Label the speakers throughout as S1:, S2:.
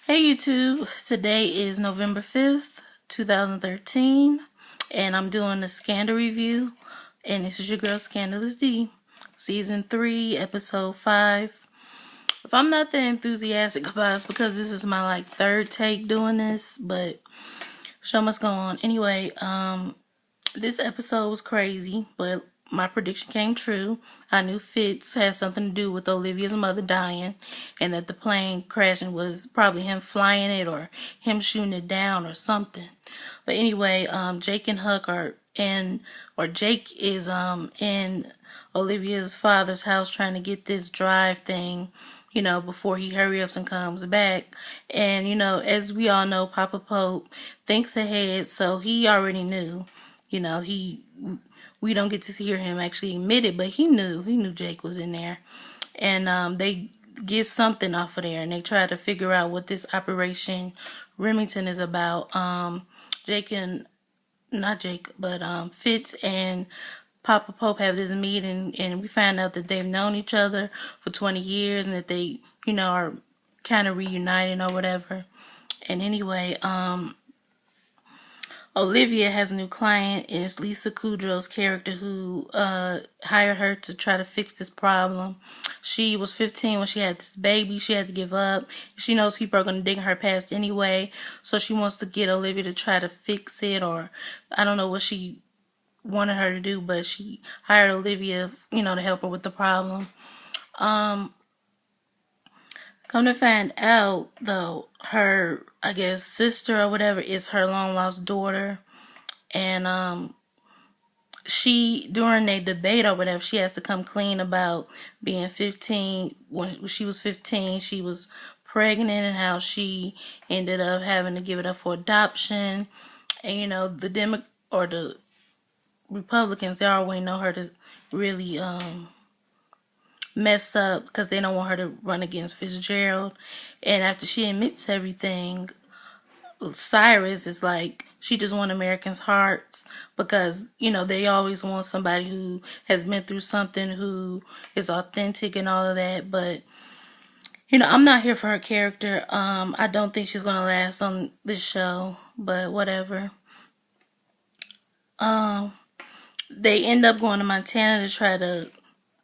S1: Hey YouTube, today is November 5th, 2013, and I'm doing a Scandal review, and this is your girl Scandalous D, Season 3, Episode 5. If I'm not that enthusiastic about it, it's because this is my third take doing this, but show must go on. Anyway, this episode was crazy, but my prediction came true. I knew Fitz had something to do with Olivia's mother dying, and that the plane crashing was probably him flying it or him shooting it down or something. But anyway, Jake and Huck Jake is in Olivia's father's house trying to get this drive thing, before he hurry ups and comes back. And, as we all know, Papa Pope thinks ahead, so he already knew. We don't get to hear him actually admit it, but he knew Jake was in there. And they get something off of there, and they try to figure out what this Operation Remington is about. Jake and not Jake, but Fitz and Papa Pope have this meeting, and we find out that they've known each other for 20 years and that they, are kind of reuniting or whatever. And anyway, Olivia has a new client, and it's Lisa Kudrow's character who hired her to try to fix this problem. She was 15 when she had this baby. She had to give up. She knows people are going to dig her past anyway, so she wants to get Olivia to try to fix it, or I don't know what she wanted her to do, but she hired Olivia, to help her with the problem. Come to find out, though, her, I guess, sister or whatever is her long-lost daughter. And she, during a debate or whatever, she has to come clean about being 15. When she was 15, she was pregnant, and how she ended up having to give it up for adoption. And, the Republicans, they always know her to really mess up because they don't want her to run against Fitzgerald. And after she admits everything, Cyrus is like, she just won Americans' hearts because, they always want somebody who has been through something, who is authentic and all of that. But, I'm not here for her character. I don't think she's going to last on this show, but whatever. They end up going to Montana to try to,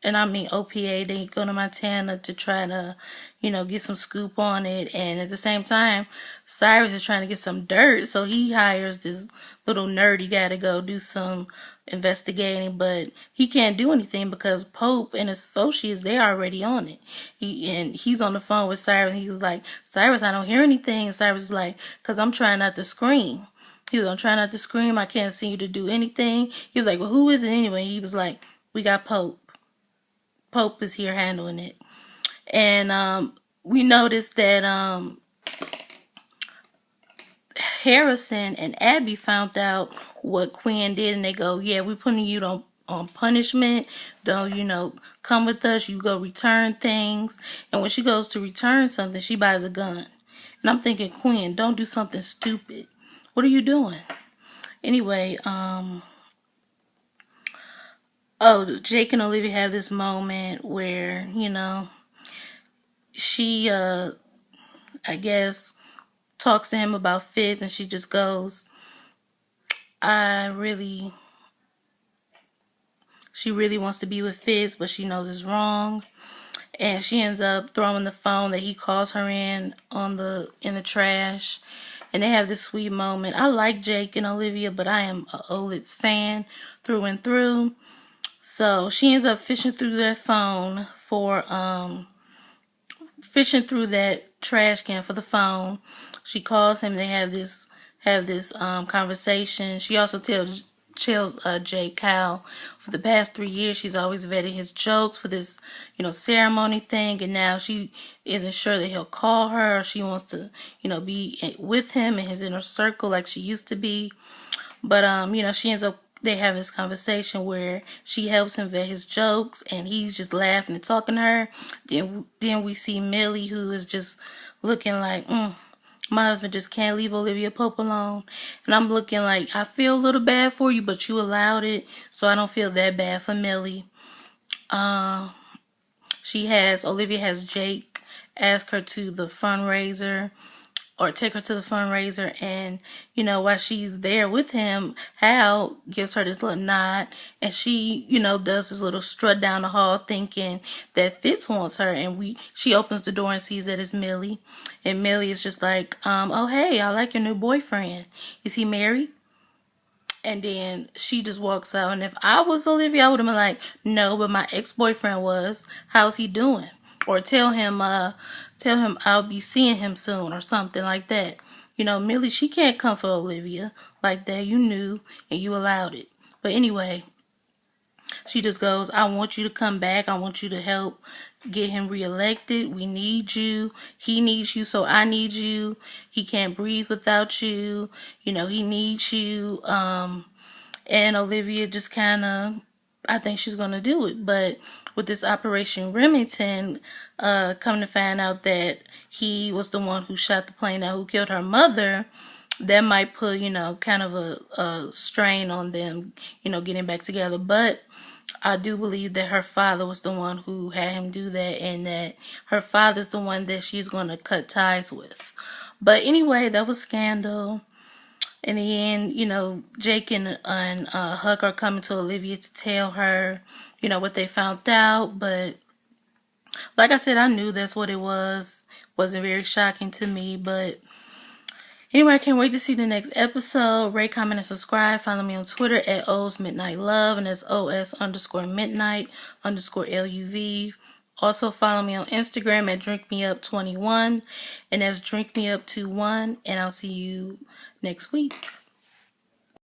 S1: and I mean OPA, they go to Montana to try to, get some scoop on it. And at the same time, Cyrus is trying to get some dirt, so he hires this little nerdy guy to go do some investigating, but he can't do anything because Pope and his associates, they're already on it. He's on the phone with Cyrus, and he's like, Cyrus, I don't hear anything. And Cyrus is like, because I'm trying not to scream. He was, I'm trying not to scream. I can't see you to do anything. He was like, well, who is it anyway? He was like, we got Pope. Pope is here handling it. And we noticed that Harrison and Abby found out what Quinn did, and they go, yeah, we're putting you on punishment. Don't, come with us. You go return things. And when she goes to return something, she buys a gun. And I'm thinking, Quinn, don't do something stupid. What are you doing? Anyway, Jake and Olivia have this moment where, she, I guess, talks to him about Fitz, and she just goes, she really wants to be with Fitz, but she knows it's wrong. And she ends up throwing the phone that he calls her in the trash. And they have this sweet moment. I like Jake and Olivia, but I am a Olitz fan through and through. So she ends up fishing through that phone fishing through that trash can for the phone. She calls him. They have this conversation. She also tells Jake how for the past 3 years she's always vetted his jokes for this, ceremony thing, and now she isn't sure that he'll call her, or she wants to, be with him in his inner circle like she used to be. But she ends up, they have this conversation where she helps him vet his jokes, and he's just laughing and talking to her. Then we see Millie, who is just looking like, my husband just can't leave Olivia Pope alone. And I'm looking like, I feel a little bad for you, but you allowed it, so I don't feel that bad for Millie. Olivia has Jake ask her to the fundraiser, or take her to the fundraiser, and you know, while she's there with him, Hal gives her this little nod, and she, you know, does this little strut down the hall thinking that Fitz wants her, and she opens the door and sees that it's Millie, and Millie is just like, oh hey, I like your new boyfriend, is he married? And then she just walks out, and if I was Olivia, I would have been like, no, but my ex-boyfriend was, how's he doing? Or tell him I'll be seeing him soon or something like that. You know, Millie, she can't come for Olivia like that. You knew and you allowed it. But anyway, she just goes, I want you to come back. I want you to help get him reelected. We need you. He needs you, so I need you. He can't breathe without you. You know, he needs you. And Olivia just kind of, I think she's going to do it. But with this Operation Remington, come to find out that he was the one who shot the plane out, who killed her mother, that might put, you know, kind of a strain on them, you know, getting back together. But I do believe that her father was the one who had him do that, and that her father's the one that she's going to cut ties with. But anyway, that was Scandal. In the end, you know, Jake and Huck are coming to Olivia to tell her, you know, what they found out. But like I said, I knew that's what it was. Wasn't very shocking to me. But anyway, I can't wait to see the next episode. Rate, comment, and subscribe. Follow me on Twitter at O's Midnight Love, and that's OS_Midnight_LUV. Also follow me on Instagram at DrinkMeUp21, and that's DrinkMeUp21, and I'll see you next week.